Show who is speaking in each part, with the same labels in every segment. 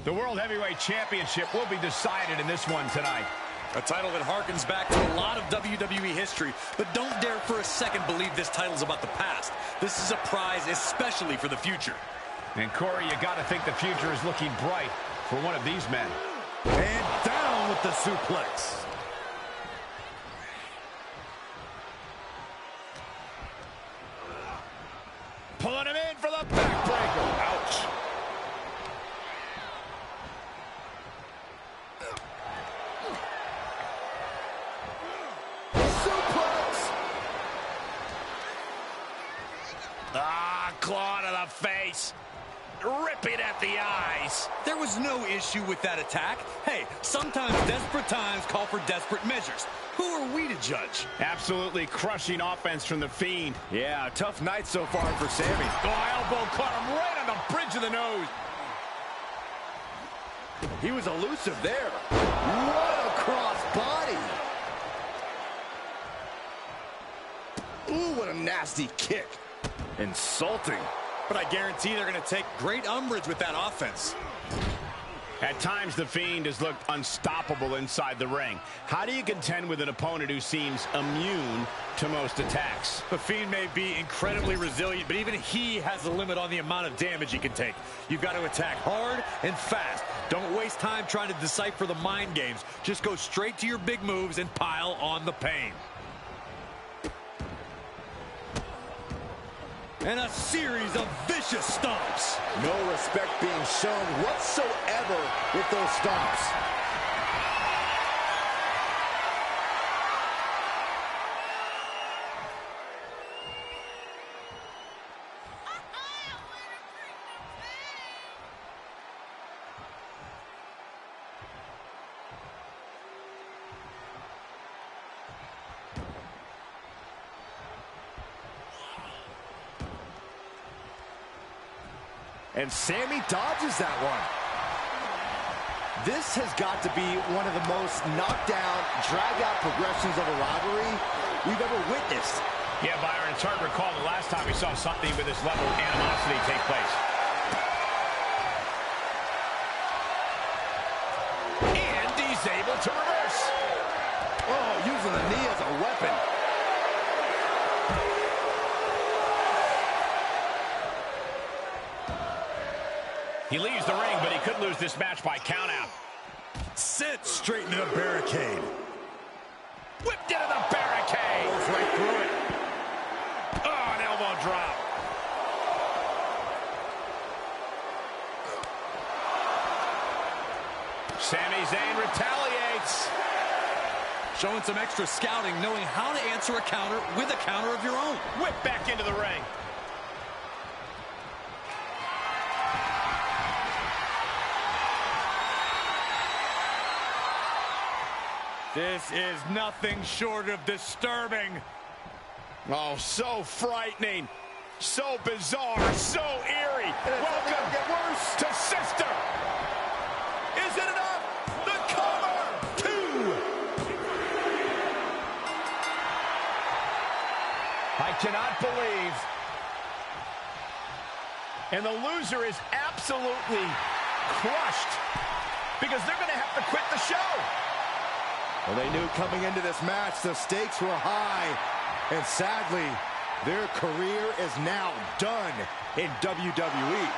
Speaker 1: The World Heavyweight Championship will be decided in this one tonight.
Speaker 2: A title that harkens back to a lot of WWE history, but don't dare for a second believe this title's about the past. This is a prize especially for the future.
Speaker 1: And Corey, you got to think the future is looking bright for one of these men.
Speaker 3: And down with the suplex.
Speaker 1: Pulling him in for the backbreaker. Ouch.
Speaker 3: Suplex.
Speaker 1: Claw to the face. Ripping at the eyes.
Speaker 2: There was no issue with that attack. Hey, sometimes desperate times call for desperate measures. Who are we to judge?
Speaker 1: Absolutely crushing offense from the Fiend.
Speaker 3: Yeah, tough night so far for Sami.
Speaker 1: Elbow caught him right on the bridge of the nose.
Speaker 3: He was elusive there. What a cross body. Ooh, what a nasty kick. Insulting.
Speaker 2: But I guarantee they're going to take great umbrage with that offense.
Speaker 1: At times, the Fiend has looked unstoppable inside the ring. How do you contend with an opponent who seems immune to most attacks?
Speaker 2: The Fiend may be incredibly resilient, but even he has a limit on the amount of damage he can take. You've got to attack hard and fast. Don't waste time trying to decipher the mind games. Just go straight to your big moves and pile on the pain. And a series of vicious stomps.
Speaker 3: No respect being shown whatsoever with those stomps. And Sami dodges that one. This has got to be one of the most knockdown, drag-out progressions of a rivalry we've ever witnessed.
Speaker 1: Yeah, Byron, it's hard to recall the last time we saw something with this level of animosity take place. And he's able to reverse.
Speaker 3: Oh, using the knee as a weapon.
Speaker 1: He leaves the ring, but he could lose this match by countout.
Speaker 2: Sent straight into the barricade.
Speaker 1: Whipped into the barricade.
Speaker 2: Goes right through it.
Speaker 1: Oh, an elbow drop. Sami Zayn retaliates.
Speaker 2: Showing some extra scouting, knowing how to answer a counter with a counter of your own.
Speaker 1: Whip back into the ring.
Speaker 2: This is nothing short of disturbing.
Speaker 1: Oh, so frightening. So bizarre. So eerie. Welcome to Sister. Is it enough? The cover. 2. I cannot believe. And the loser is absolutely crushed because they're going to have to quit the show.
Speaker 3: Well, they knew coming into this match the stakes were high, and sadly, their career is now done in WWE.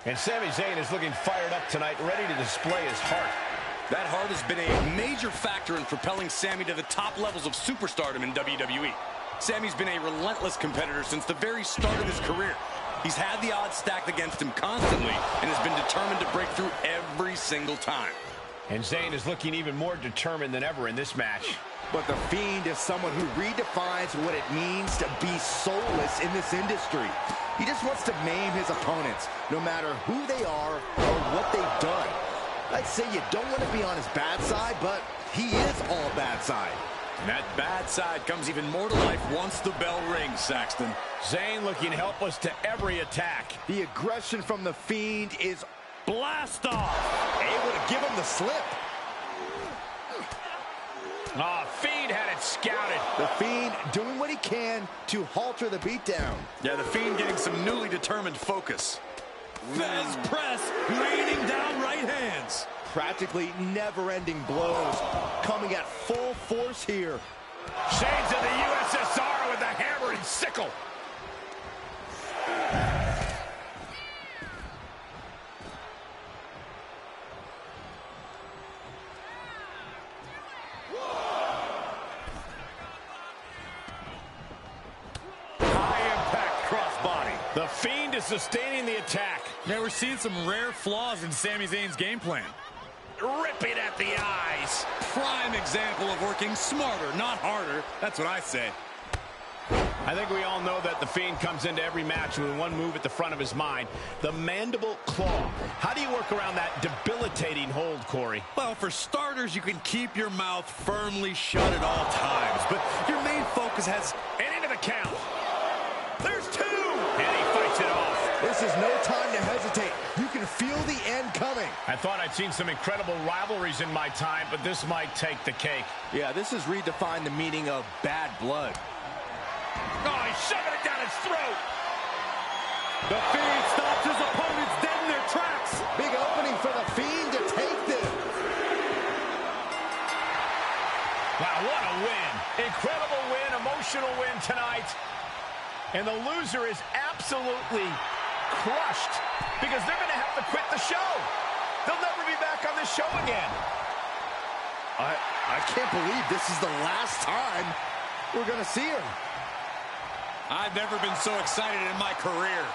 Speaker 1: And Sami Zayn is looking fired up tonight, ready to display his heart.
Speaker 4: That heart has been a major factor in propelling Sami to the top levels of superstardom in WWE. Sami's been a relentless competitor since the very start of his career. He's had the odds stacked against him constantly and has been determined to break through every single time.
Speaker 1: And Zayn is looking even more determined than ever in this match.
Speaker 3: But The Fiend is someone who redefines what it means to be soulless in this industry. He just wants to maim his opponents, no matter who they are or what they've done. I'd say you don't want to be on his bad side, but he is all bad side.
Speaker 4: And that bad side comes even more to life once the bell rings, Saxton.
Speaker 1: Zayn looking helpless to every attack.
Speaker 3: The aggression from The Fiend is
Speaker 2: Blast off!
Speaker 3: able to give him the slip.
Speaker 1: Fiend had it scouted.
Speaker 3: The Fiend doing what he can to halter the beatdown.
Speaker 4: Yeah, the Fiend getting some newly determined focus.
Speaker 2: Fez press, raining down right hands.
Speaker 3: Practically never-ending blows coming at full force here.
Speaker 1: Shades of the USSR with the hammer and sickle. The Fiend is sustaining the attack.
Speaker 2: Yeah, we're seeing some rare flaws in Sami Zayn's game plan.
Speaker 1: Ripping at the eyes.
Speaker 4: Prime example of working smarter, not harder. That's what I say.
Speaker 1: I think we all know that The Fiend comes into every match with one move at the front of his mind, the mandible claw. How do you work around that debilitating hold, Corey?
Speaker 2: Well, for starters, you can keep your mouth firmly shut at all times, but your main focus has...
Speaker 1: And into the count. There's two. And he fights it off.
Speaker 3: This is no time to hesitate. You can feel the end coming.
Speaker 1: I thought I'd seen some incredible rivalries in my time, but this might take the cake.
Speaker 3: Yeah, this has redefined the meaning of bad blood.
Speaker 1: Oh, he's shoving it down his throat.
Speaker 2: The Fiend stops his opponents dead in their tracks.
Speaker 3: Big opening for The Fiend to take this.
Speaker 1: Wow, what a win. Incredible win, emotional win tonight. And the loser is absolutely crushed because they're going to have to quit the show. They'll never be back on this show again.
Speaker 3: I can't believe this is the last time we're going to see her.
Speaker 4: I've never been so excited in my career.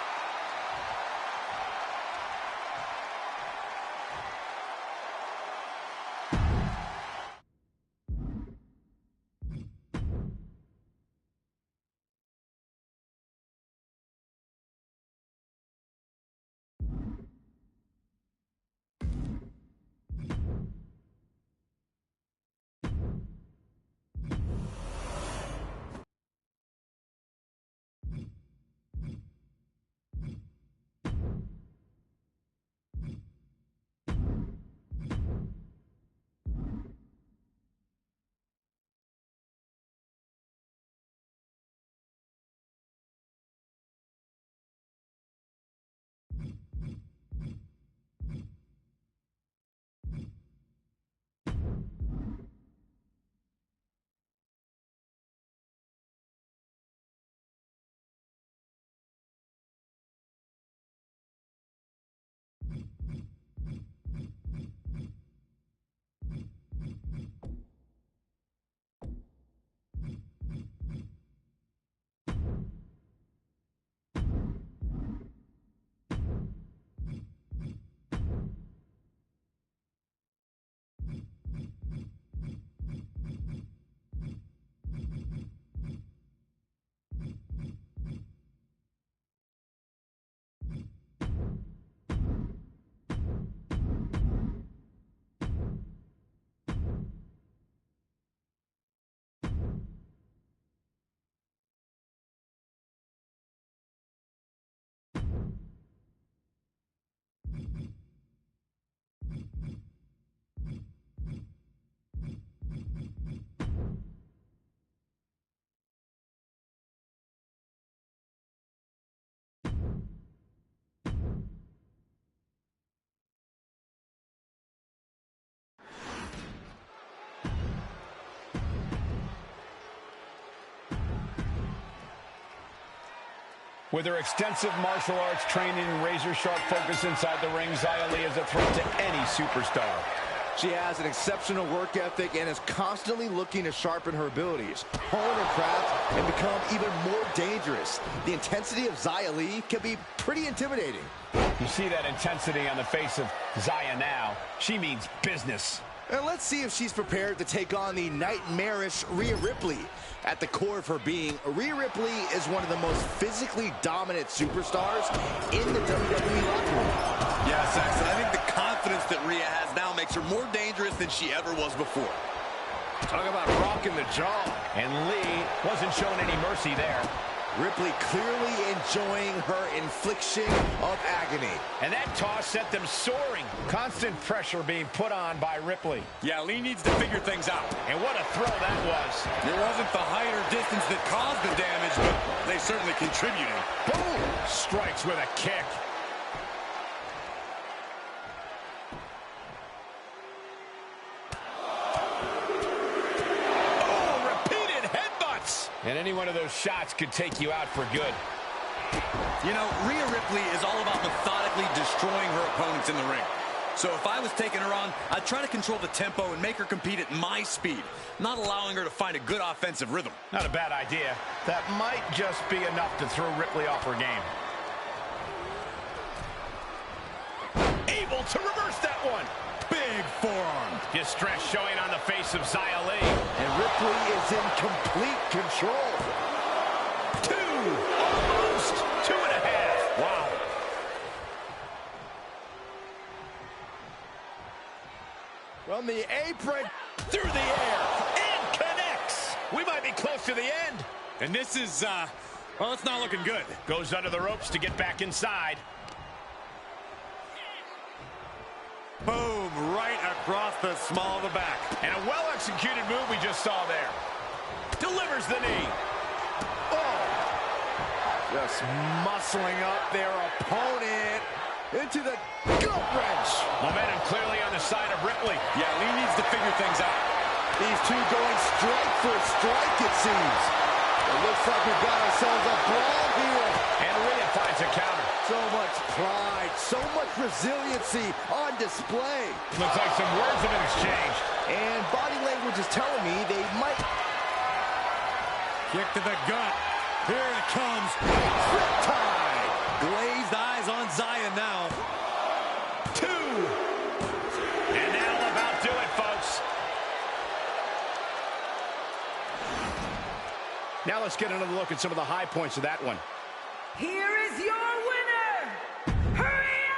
Speaker 1: With her extensive martial arts training and razor-sharp focus inside the ring, Xia Li is a threat to any superstar.
Speaker 3: She has an exceptional work ethic and is constantly looking to sharpen her abilities, hone her craft, and become even more dangerous. The intensity of Xia Li can be pretty intimidating.
Speaker 1: You see that intensity on the face of Xia now. She means business.
Speaker 3: And let's see if she's prepared to take on the nightmarish Rhea Ripley. At the core of her being, Rhea Ripley is one of the most physically dominant superstars in the WWE locker room.
Speaker 4: Yeah, Saxton, I think the confidence that Rhea has now makes her more dangerous than she ever was before.
Speaker 1: Talk about rocking the jaw. And Lee wasn't showing any mercy there.
Speaker 3: Ripley clearly enjoying her infliction of agony.
Speaker 1: And that toss sent them soaring. Constant pressure being put on by Ripley.
Speaker 4: Yeah, Lee needs to figure things out.
Speaker 1: And what a throw that was.
Speaker 4: It wasn't the height or distance that caused the damage, but they certainly contributed.
Speaker 1: Boom! Strikes with a kick. And any one of those shots could take you out for good.
Speaker 4: You know, Rhea Ripley is all about methodically destroying her opponents in the ring. So if I was taking her on, I'd try to control the tempo and make her compete at my speed, not allowing her to find a good offensive rhythm.
Speaker 1: Not a bad idea. That might just be enough to throw Ripley off her game. Able to reverse that one. Big forearm. Distress showing on the face of Xia Li.
Speaker 3: And Ripley is in complete control.
Speaker 1: 2, almost 2.5. Wow. From the apron, through the air, and connects. We might be close to the end.
Speaker 2: And this is, well, it's not looking good.
Speaker 1: Goes under the ropes to get back inside.
Speaker 2: Boom, right across the small of the back.
Speaker 1: And a well-executed move we just saw there. Delivers the knee. Oh! Just muscling up their opponent into the gut wrench. Momentum clearly on the side of Ripley.
Speaker 4: Yeah, Lee needs to figure things out.
Speaker 3: These two going strike for strike, it seems. It looks like we've got ourselves a brawl here.
Speaker 1: And Rhea finds a counter.
Speaker 3: So much pride, so much resiliency on display.
Speaker 1: Looks like some words have been exchanged.
Speaker 3: And body language is telling me they might...
Speaker 2: Kick to the gut. Here it comes.
Speaker 3: Riptide!
Speaker 2: Glazed eyes on Xia now.
Speaker 1: 2. And that'll about do it, folks. Now let's get another look at some of the high points of that one.
Speaker 5: Here is your winner, Rhea!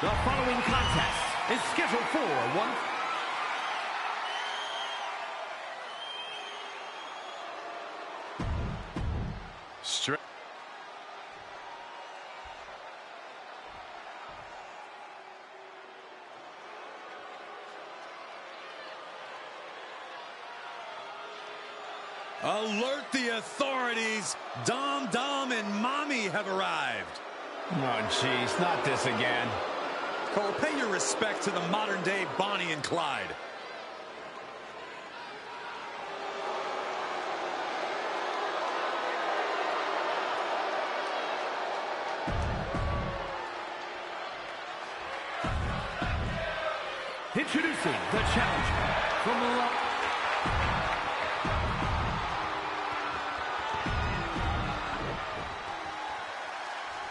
Speaker 6: The following contest is scheduled for one...
Speaker 2: Straight. Alert the authorities! Dom and Mommy have arrived.
Speaker 1: Oh, jeez, not this again.
Speaker 2: Cole, pay your respect to the modern-day Bonnie and Clyde.
Speaker 6: Introducing the challenger from the...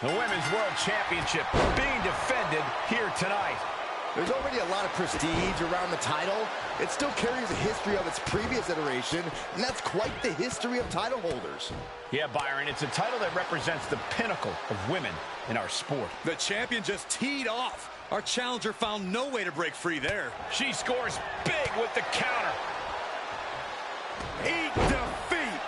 Speaker 1: The Women's World Championship being defended here tonight.
Speaker 3: There's already a lot of prestige around the title. It still carries a history of its previous iteration, and that's quite the history of title holders.
Speaker 1: Yeah, Byron, it's a title that represents the pinnacle of women in our sport.
Speaker 2: The champion just teed off. Our challenger found no way to break free there.
Speaker 1: She scores big with the counter.
Speaker 2: Eat defeat.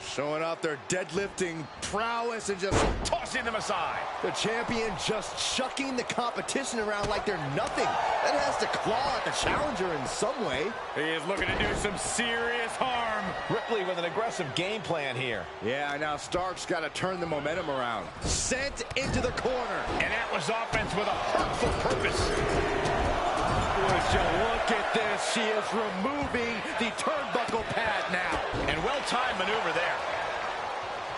Speaker 3: Showing off their deadlifting prowess and just
Speaker 1: Tossing them aside.
Speaker 3: the champion just chucking the competition around like they're nothing. That has to claw at the challenger in some way.
Speaker 2: He is looking to do some serious harm.
Speaker 1: Ripley with an aggressive game plan here.
Speaker 3: Yeah, now Stark's got to turn the momentum around. Sent into the corner.
Speaker 1: And that was offense with a hurtful purpose.
Speaker 3: Would you look at this? She is removing the turnbuckle pad now.
Speaker 1: And well-timed maneuver there.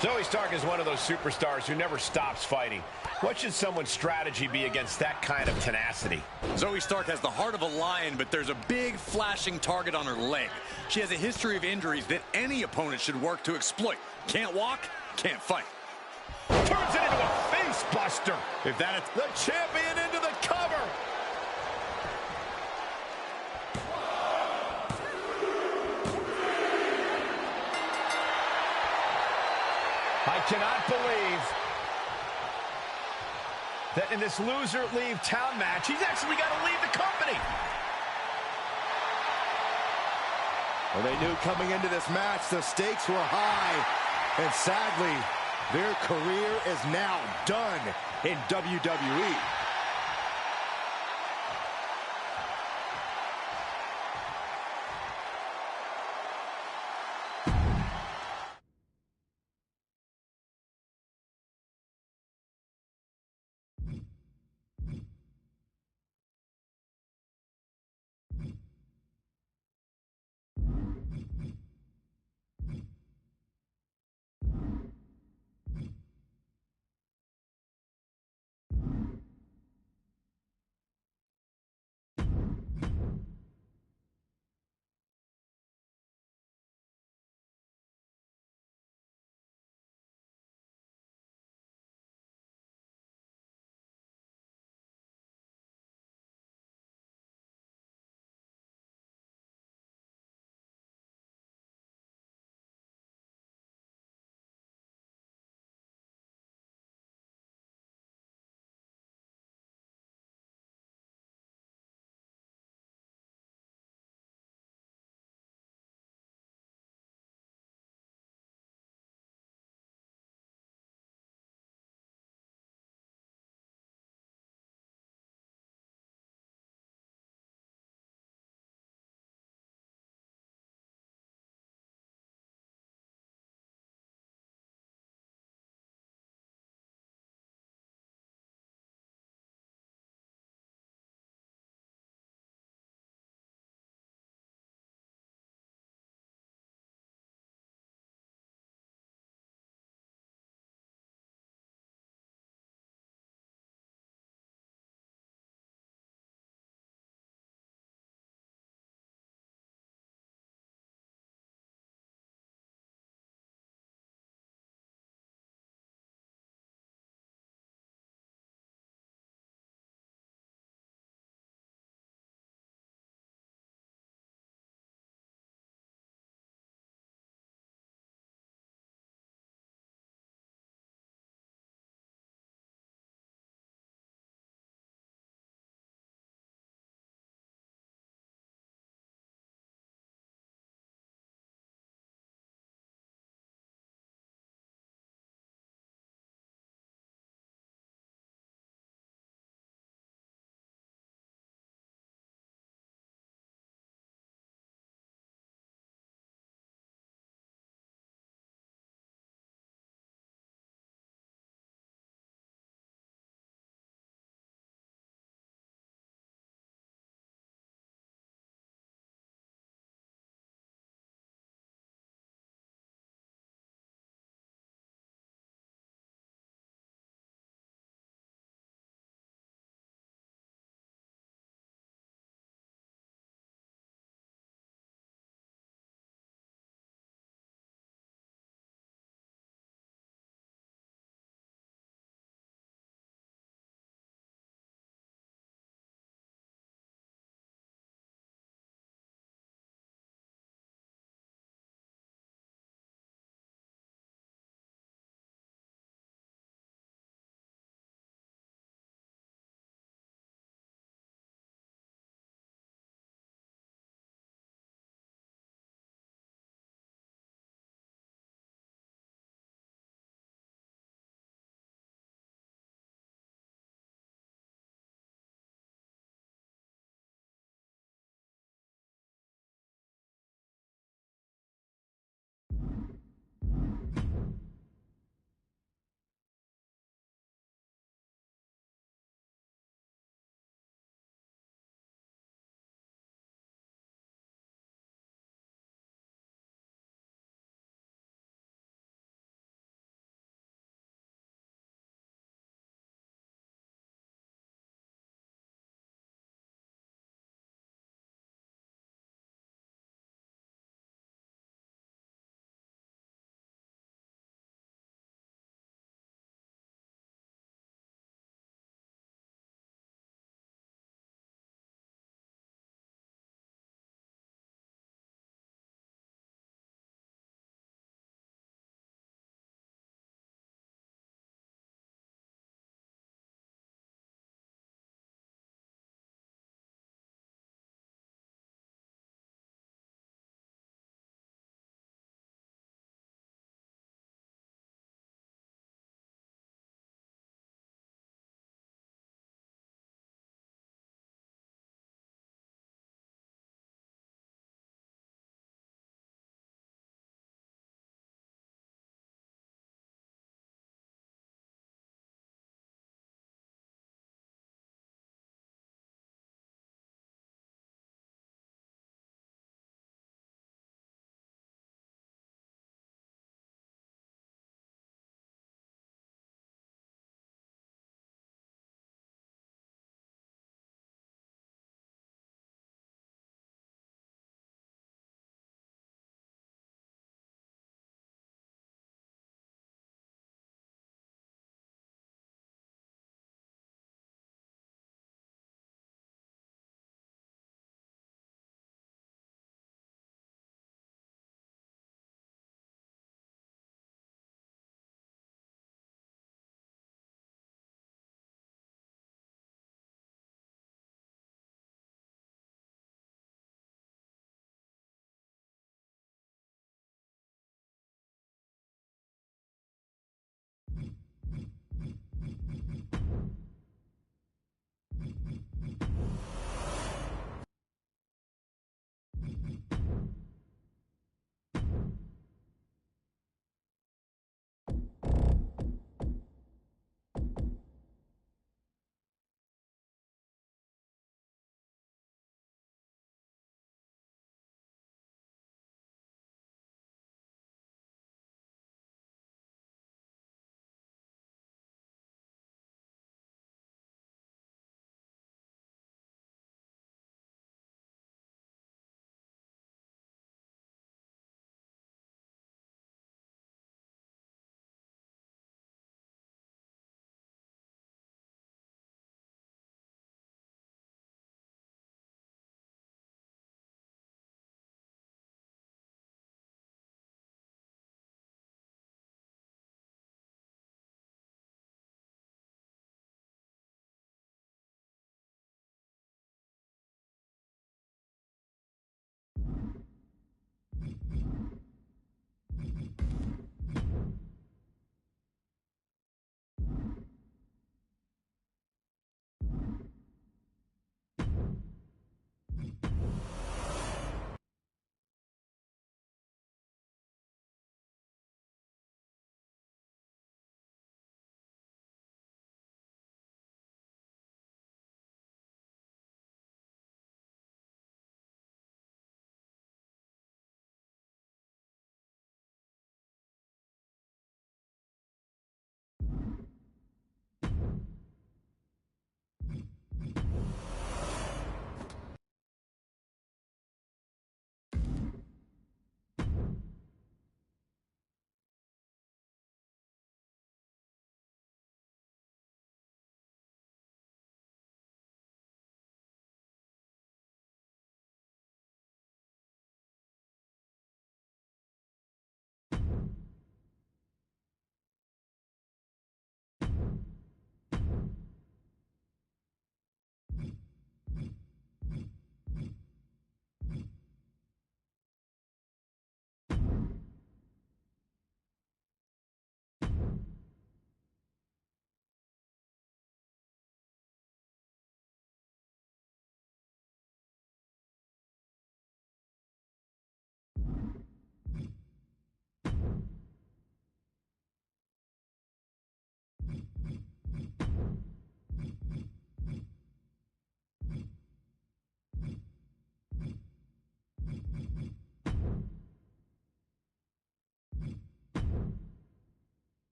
Speaker 1: Zoe Stark is one of those superstars who never stops fighting. What should someone's strategy be against that kind of tenacity?
Speaker 2: Zoe Stark has the heart of a lion, but there's a big flashing target on her leg. She has a history of injuries that any opponent should work to exploit. Can't walk?
Speaker 4: can't fight.
Speaker 1: Turns it into a face buster.
Speaker 2: If that is
Speaker 1: The champion into the cover. I cannot believe that in this loser leave town match, he's actually got to leave the company.
Speaker 3: Well, they knew coming into this match the stakes were high. And sadly, their career is now done in WWE.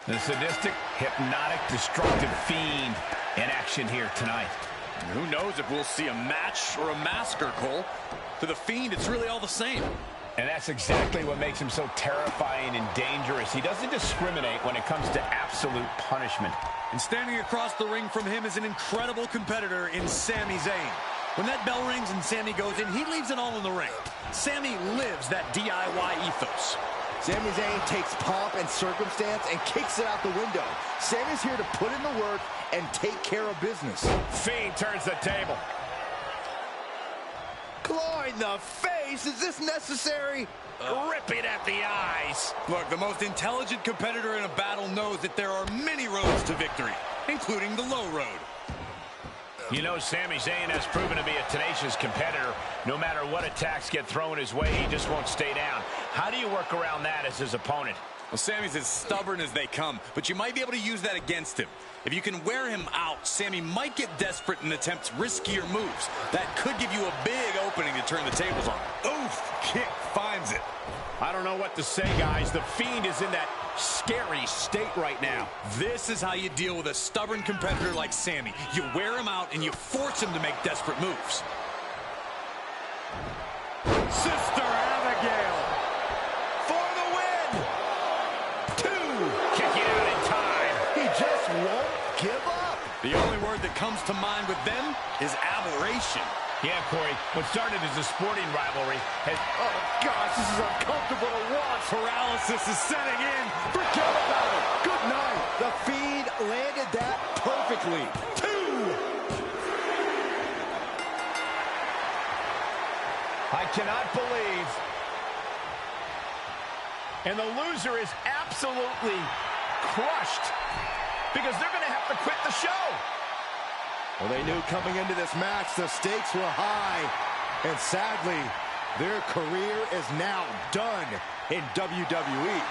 Speaker 1: The sadistic, hypnotic, destructive fiend in action here tonight.
Speaker 4: Who knows if we'll see a match or a massacre, Cole. To the Fiend, it's really all the same.
Speaker 1: And that's exactly what makes him so terrifying and dangerous. He doesn't discriminate when it comes to absolute punishment.
Speaker 2: And standing across the ring from him is an incredible competitor in Sami Zayn. When that bell rings and Sami goes in, he leaves it all in the ring. Sami lives that DIY ethos.
Speaker 3: Sami Zayn takes pomp and circumstance and kicks it out the window. Sami's here to put in the work and take care of business.
Speaker 1: Fiend turns the table.
Speaker 3: Claw in the face. Is this necessary?
Speaker 1: Ripping at the eyes.
Speaker 2: Look, the most intelligent competitor in a battle knows that there are many roads to victory, including the low road.
Speaker 1: You know, Sami Zayn has proven to be a tenacious competitor. No matter what attacks get thrown his way, he just won't stay down. How do you work around that as his opponent?
Speaker 4: Well, Sami's as stubborn as they come, but you might be able to use that against him. If you can wear him out, Sami might get desperate and attempt riskier moves. That could give you a big opening to turn the tables on.
Speaker 1: Oof, kick finds it. I don't know what to say, guys. The Fiend is in that scary state right now.
Speaker 2: This is how you deal with a stubborn competitor like Sami. You wear him out and you force him to make desperate moves.
Speaker 1: Sister Abigail for the win. 2. Kicking out in time.
Speaker 3: He just won't give up.
Speaker 2: The only word that comes to mind with them is aberration.
Speaker 1: Yeah, Corey, what started as a sporting rivalry has...
Speaker 3: Oh, gosh, this is uncomfortable to watch.
Speaker 2: Paralysis is setting in.
Speaker 3: Forget about it. Good night. The Fiend landed that perfectly. 2.
Speaker 1: I cannot believe. And the loser is absolutely crushed because they're going to have to quit the show.
Speaker 3: Well, they knew coming into this match the stakes were high. And sadly, their career is now done in WWE.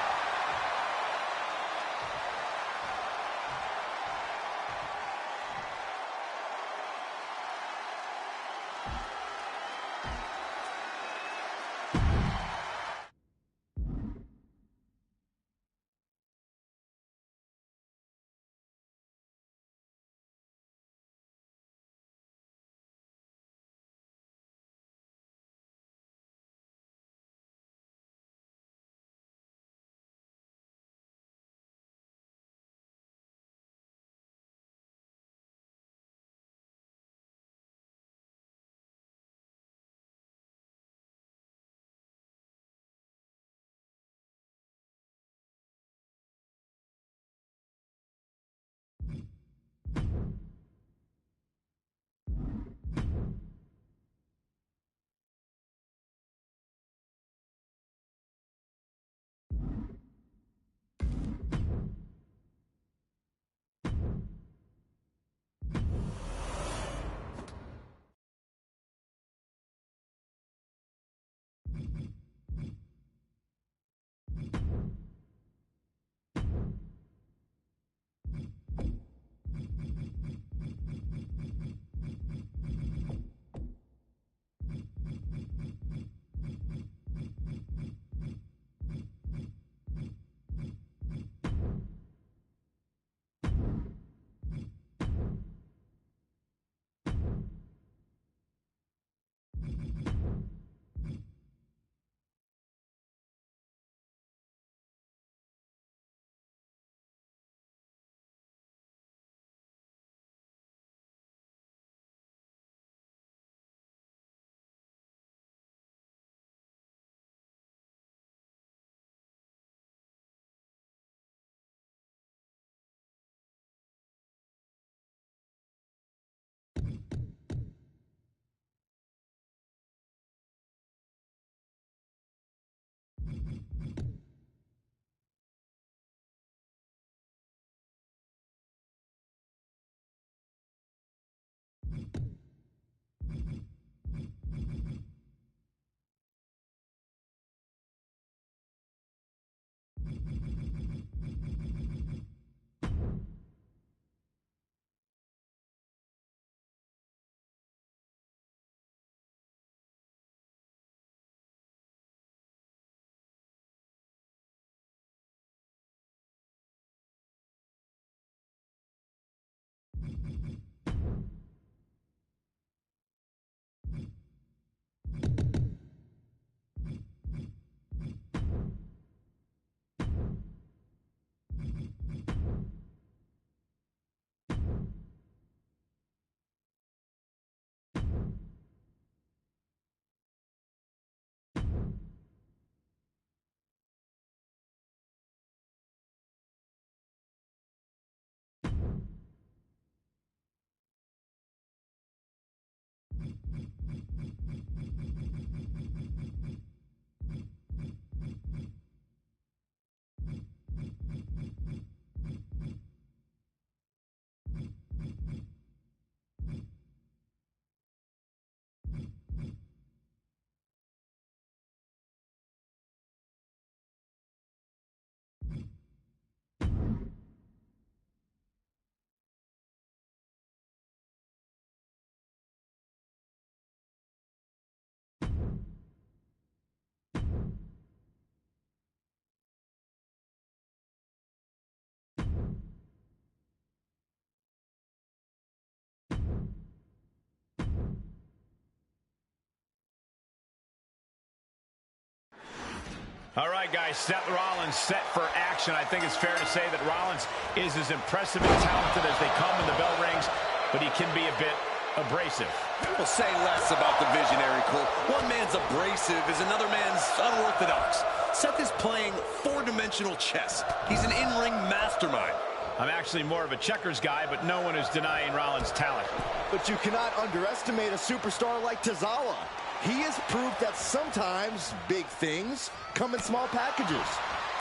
Speaker 1: All right, guys, Seth Rollins set for action. I think it's fair to say that Rollins is as impressive and talented as they come when the bell rings, but he can be a bit abrasive.
Speaker 4: Well, say less about the visionary, Cole. One man's abrasive is another man's unorthodox. Seth is playing four-dimensional chess. He's an in-ring mastermind.
Speaker 1: I'm actually more of a checkers guy, but no one is denying Rollins' talent.
Speaker 3: But you cannot underestimate a superstar like Tozawa. He has proved that sometimes big things come in small packages.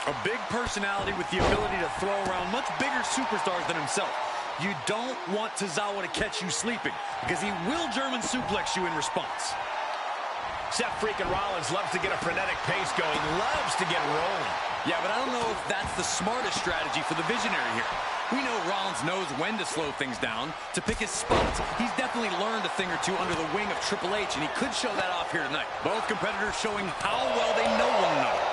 Speaker 4: A big personality with the ability to throw around much bigger superstars than himself. You don't want Tozawa to catch you sleeping, because he will German suplex you in response.
Speaker 1: Seth freaking Rollins loves to get a frenetic pace going, loves to get rolling.
Speaker 4: Yeah, but I don't know if that's the smartest strategy for the visionary here. We know Rollins knows when to slow things down, to pick his spots. He's definitely learned a thing or two under the wing of Triple H, and he could show that off here tonight. Both competitors showing how well they know one another.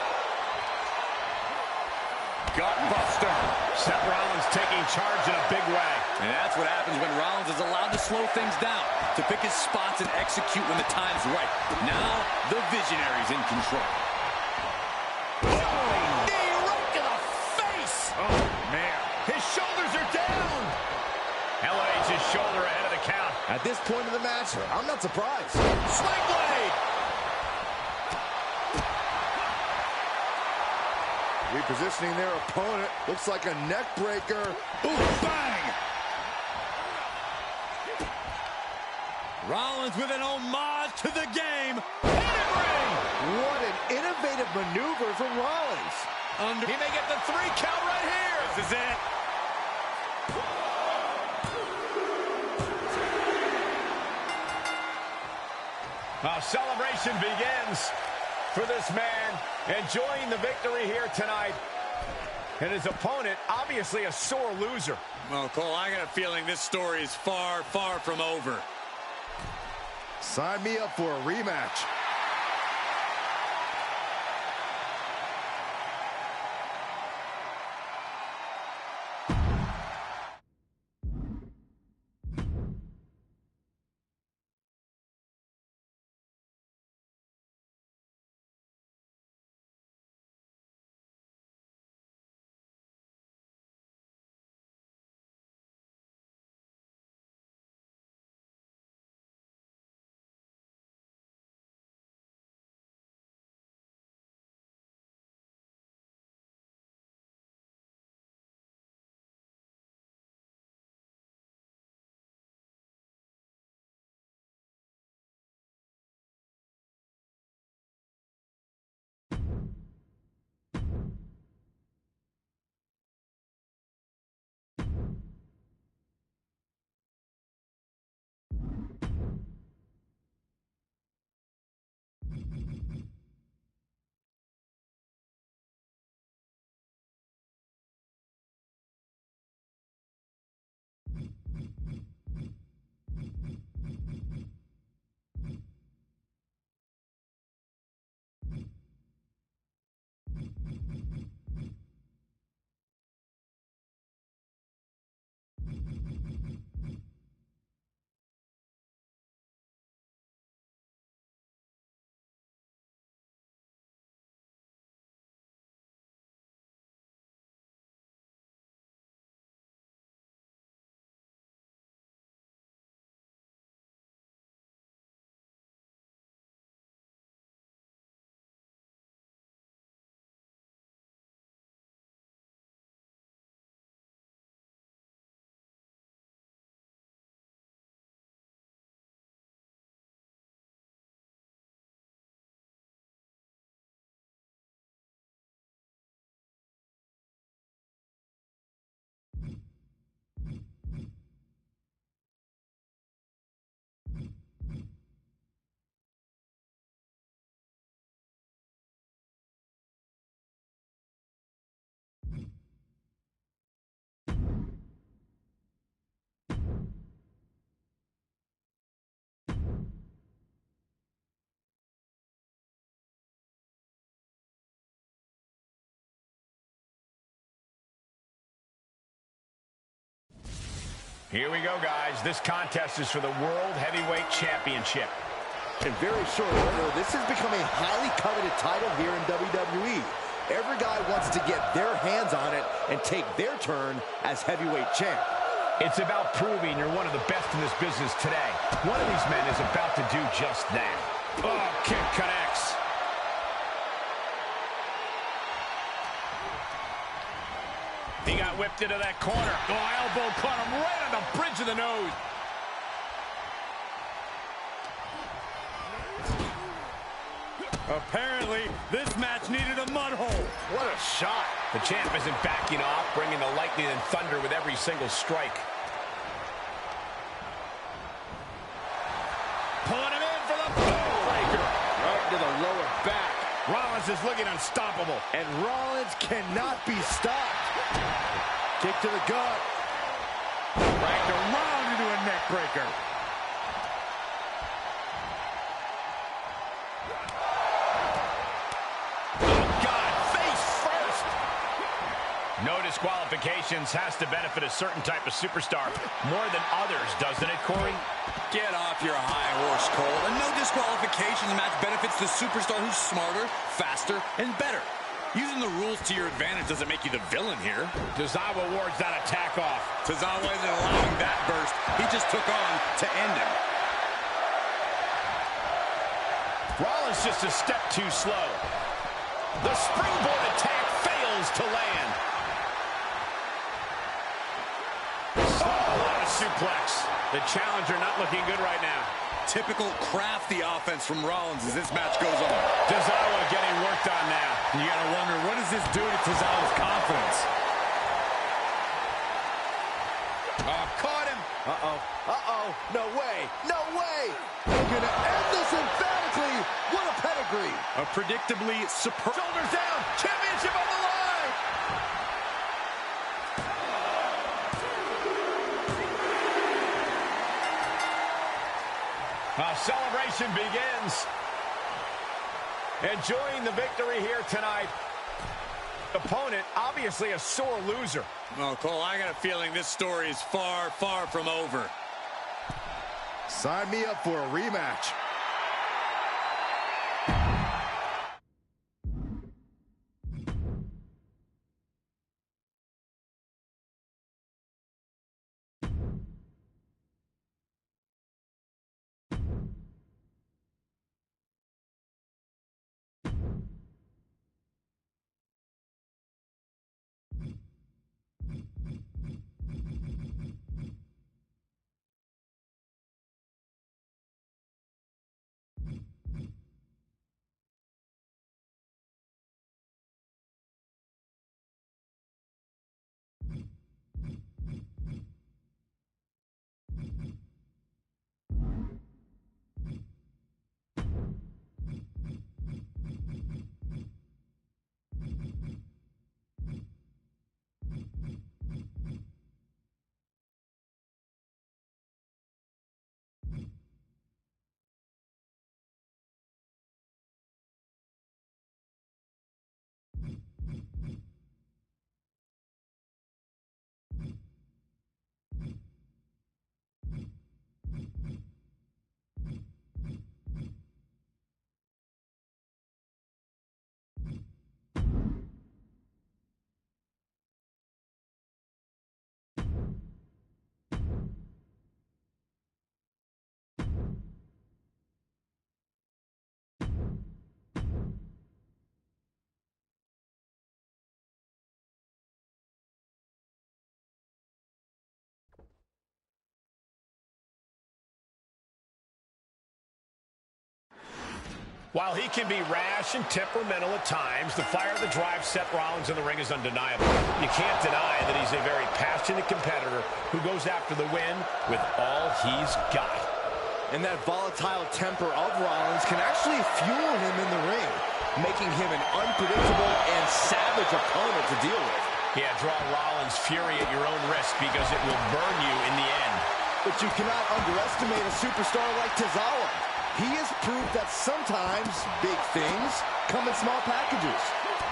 Speaker 4: Gutbuster.
Speaker 1: Seth Rollins taking charge in a big way.
Speaker 4: And that's what happens when Rollins is allowed to slow things down, to pick his spots and execute when the time's right. Now, the visionary's in control.
Speaker 1: Knee right to the face. Oh, man. His shoulders are down. LH's shoulder ahead of the count.
Speaker 3: At this point of the match, I'm not surprised.
Speaker 1: Sling blade.
Speaker 3: Repositioning their opponent. Looks like a neck breaker.
Speaker 1: Ooh, bang.
Speaker 2: Rollins with an homage to the game.
Speaker 1: Pin ring.
Speaker 3: What an innovative maneuver from Rollins.
Speaker 1: He may get the 3 count right here.
Speaker 2: This is it.
Speaker 1: Now celebration begins for this man, enjoying the victory here tonight. And his opponent, obviously a sore loser.
Speaker 2: Well, Cole, I got a feeling this story is far, far from over.
Speaker 3: Sign me up for a rematch.
Speaker 1: Here we go, guys. This contest is for the World Heavyweight Championship.
Speaker 3: In very short order, this has become a highly coveted title here in WWE. Every guy wants to get their hands on it and take their turn as heavyweight champ.
Speaker 1: It's about proving you're one of the best in this business today. One of these men is about to do just that. Oh, kick connects. He got whipped into that corner. Oh, elbow caught him right on the bridge of the nose.
Speaker 2: Apparently, this match needed a mud hole.
Speaker 1: What a shot. The champ isn't backing off, bringing the lightning and thunder with every single strike. Pulling him in for the breaker.
Speaker 3: Right to the lower back.
Speaker 1: Rollins is looking unstoppable.
Speaker 3: And Rollins cannot be stopped. Kick to the gut.
Speaker 2: Dragged around into a neck breaker.
Speaker 1: No disqualifications has to benefit a certain type of superstar more than others, doesn't it, Corey?
Speaker 4: Get off your high horse, Cole. A no disqualifications match benefits the superstar who's smarter, faster, and better. Using the rules to your advantage doesn't make you the villain here.
Speaker 1: Tozawa wards that attack off.
Speaker 4: Tozawa isn't allowing that burst. He just took on to end him.
Speaker 1: Rollins just a step too slow. The springboard attack fails to land. Suplex. The challenger not looking good right now.
Speaker 4: Typical crafty offense from Rollins as this match goes on.
Speaker 1: Tozawa getting worked on now.
Speaker 2: You gotta wonder, what does this do to Tozawa's confidence?
Speaker 1: Oh, caught him.
Speaker 3: Uh-oh. Uh-oh. No way. No way. They're going to end this emphatically. What a pedigree.
Speaker 2: A predictably superb...
Speaker 1: Shoulders down. Championship on the line. Celebration begins. Enjoying the victory here tonight. Opponent, obviously a sore loser.
Speaker 4: Oh, Cole, I got a feeling this story is far, far from over.
Speaker 3: Sign me up for a rematch.
Speaker 1: While he can be rash and temperamental at times, the fire of the drive set Rollins in the ring is undeniable. You can't deny that he's a very passionate competitor who goes after the win with all he's got.
Speaker 3: And that volatile temper of Rollins can actually fuel him in the ring, making him an unpredictable and savage opponent to deal with.
Speaker 1: Yeah, draw Rollins' fury at your own risk because it will burn you in the end.
Speaker 3: But you cannot underestimate a superstar like Tozawa. He has proved that sometimes big things come in small packages.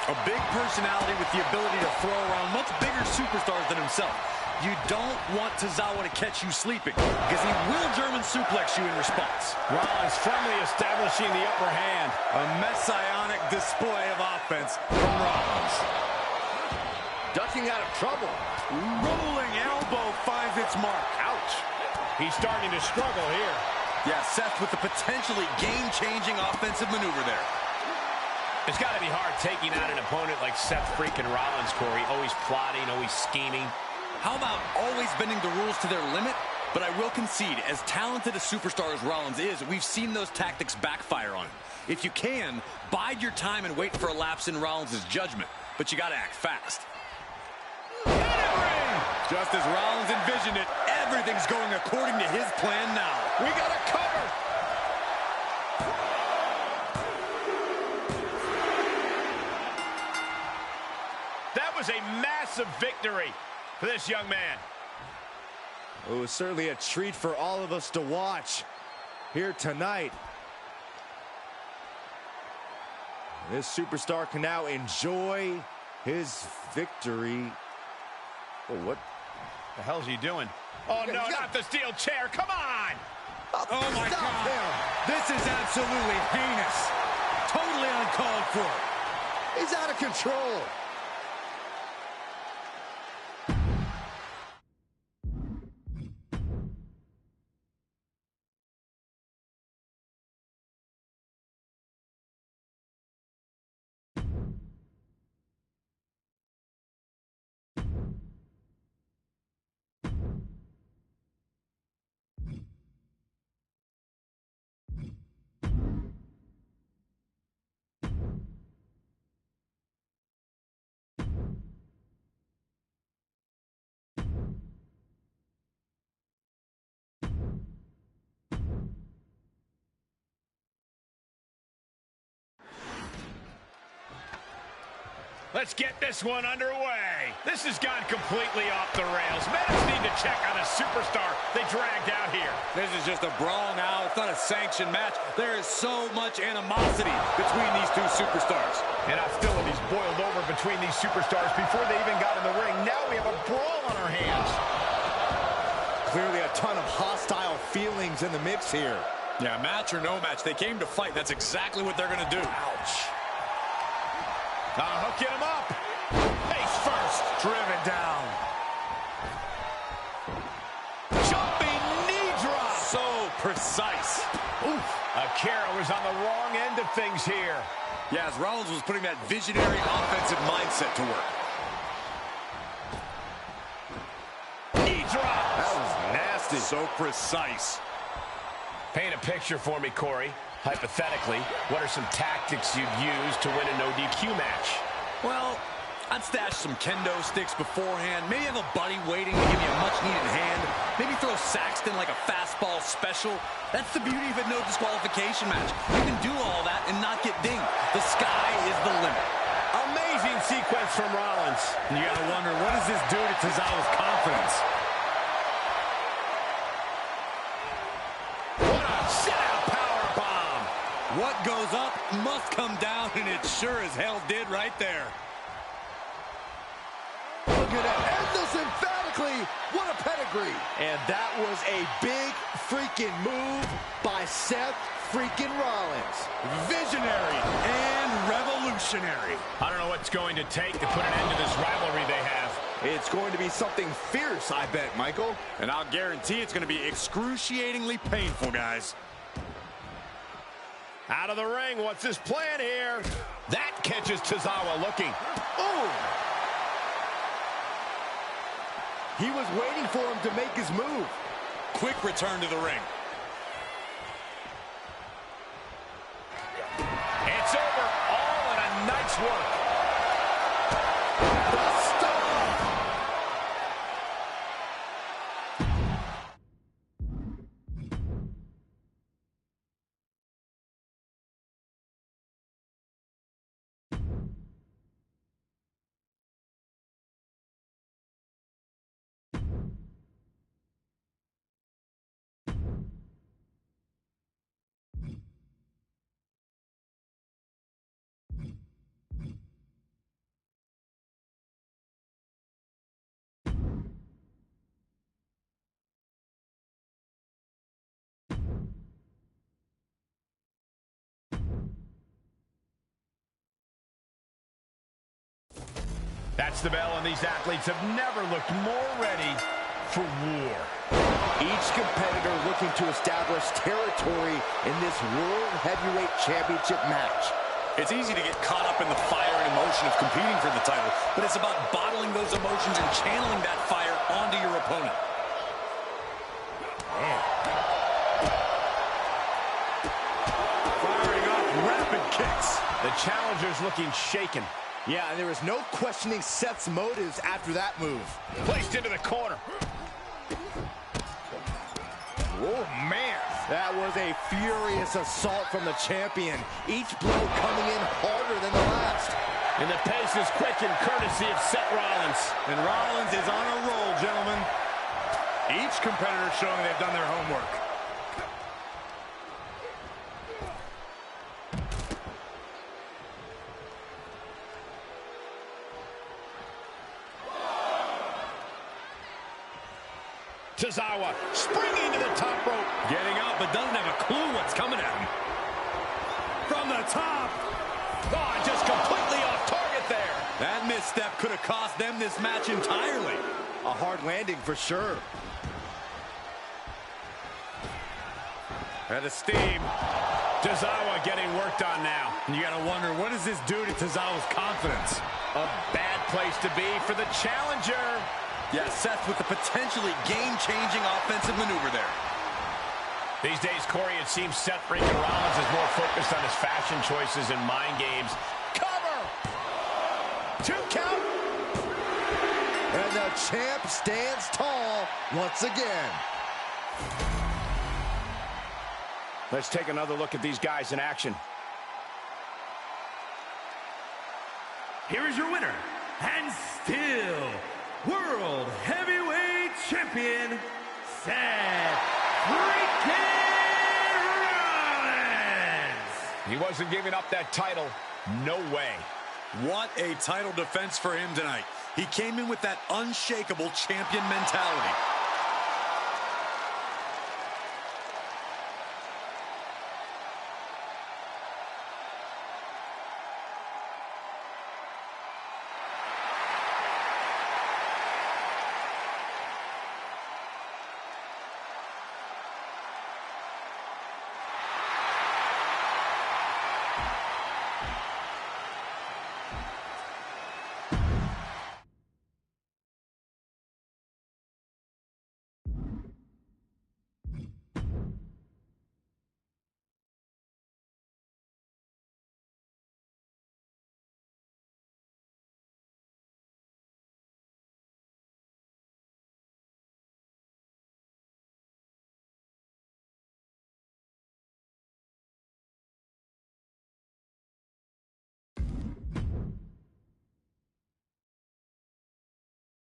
Speaker 2: A big personality with the ability to throw around much bigger superstars than himself.
Speaker 4: You don't want Tozawa to catch you sleeping, because he will German suplex you in response.
Speaker 1: Rollins firmly establishing the upper hand.
Speaker 2: A messianic display of offense from Rollins.
Speaker 3: Ducking out of trouble.
Speaker 2: Rolling elbow finds its mark.
Speaker 1: Ouch. He's starting to struggle here.
Speaker 4: Yeah, Seth with the potentially game-changing offensive maneuver there.
Speaker 1: It's got to be hard taking out an opponent like Seth freaking Rollins, Corey. Always plotting, always scheming.
Speaker 4: How about always bending the rules to their limit? But I will concede, as talented a superstar as Rollins is, we've seen those tactics backfire on him. If you can, bide your time and wait for a lapse in Rollins' judgment. But you got to act fast. Just as Rollins envisioned it, everything's going according to his plan now.
Speaker 1: We got a cover. That was a massive victory for this young man.
Speaker 3: It was certainly a treat for all of us to watch here tonight. This superstar can now enjoy his victory. Oh, what
Speaker 1: The hell's he doing? Oh, no, not the steel chair. Come on.
Speaker 2: Oh, my God. This is absolutely heinous. Totally uncalled for.
Speaker 3: He's out of control.
Speaker 1: Let's get this one underway. This has gone completely off the rails. Medics need to check on a superstar they dragged out here.
Speaker 2: This is just a brawl now. It's not a sanctioned match. There is so much animosity between these two superstars.
Speaker 1: And hostility's boiled over between these superstars before they even got in the ring. Now we have a brawl on our hands.
Speaker 3: Clearly a ton of hostile feelings in the mix here.
Speaker 4: Yeah, match or no match, they came to fight. That's exactly what they're going to do.
Speaker 3: Ouch.
Speaker 1: Hooking him up. Face first.
Speaker 2: Driven down.
Speaker 1: Jumping knee drop.
Speaker 2: So precise.
Speaker 1: Oof. Akira was on the wrong end of things here.
Speaker 4: Yeah, as Rollins was putting that visionary offensive mindset to work.
Speaker 1: Knee drop.
Speaker 3: That was nasty.
Speaker 2: So precise.
Speaker 1: Paint a picture for me, Corey. Hypothetically, what are some tactics you'd use to win a no-DQ match?
Speaker 4: Well, I'd stash some kendo sticks beforehand. Maybe have a buddy waiting to give you a much-needed hand. Maybe throw Saxton like a fastball special. That's the beauty of a no disqualification match. You can do all that and not get dinged. The sky is the limit.
Speaker 1: Amazing sequence from Rollins.
Speaker 2: You gotta wonder, what does this do to Tozawa's confidence?
Speaker 1: What a sit-out powerbomb.
Speaker 4: What goes up must come down, and it sure as hell did right there.
Speaker 3: We're going to end this emphatically. What a pedigree. And that was a big freaking move by Seth freaking Rollins.
Speaker 2: Visionary and revolutionary.
Speaker 1: I don't know what's going to take to put an end to this rivalry they have.
Speaker 3: It's going to be something fierce, I bet, Michael.
Speaker 4: And I'll guarantee it's going to be excruciatingly painful, guys.
Speaker 1: Out of the ring, what's his plan here? That catches Tozawa looking.
Speaker 3: Oh! He was waiting for him to make his move.
Speaker 4: Quick return to the ring.
Speaker 1: It's over, all in a night's work. That's the bell, and these athletes have never looked more ready for war.
Speaker 3: Each competitor looking to establish territory in this World Heavyweight Championship match.
Speaker 4: It's easy to get caught up in the fire and emotion of competing for the title, but it's about bottling those emotions and channeling that fire onto your opponent.
Speaker 2: Firing off rapid kicks.
Speaker 1: The challenger's looking shaken.
Speaker 3: Yeah, and there was no questioning Seth's motives after that move.
Speaker 1: Placed into the corner.
Speaker 3: Oh, man. That was a furious assault from the champion. Each blow coming in harder than the last.
Speaker 1: And the pace is quick and courtesy of Seth Rollins.
Speaker 2: And Rollins is on a roll, gentlemen. Each competitor showing they've done their homework.
Speaker 1: Tozawa springing to the top rope.
Speaker 2: Getting up, but doesn't have a clue what's coming at him. From the top.
Speaker 1: Oh, just completely off target there.
Speaker 2: That misstep could have cost them this match entirely.
Speaker 3: A hard landing for sure.
Speaker 2: Had a steam.
Speaker 1: Tozawa getting worked on now.
Speaker 2: And you got to wonder, what does this do to Tozawa's confidence?
Speaker 1: A bad place to be for the challenger.
Speaker 4: Yeah, Seth with the potentially game-changing offensive maneuver there.
Speaker 1: These days, Corey, it seems Seth freaking Rollins is more focused on his fashion choices and mind games. Cover! 2 count!
Speaker 3: And the champ stands tall once again.
Speaker 1: Let's take another look at these guys in action.
Speaker 6: Here is your winner, and still World Heavyweight Champion, Seth freaking Rollins.
Speaker 1: He wasn't giving up that title. No way.
Speaker 4: What a title defense for him tonight. He came in with that unshakable champion mentality.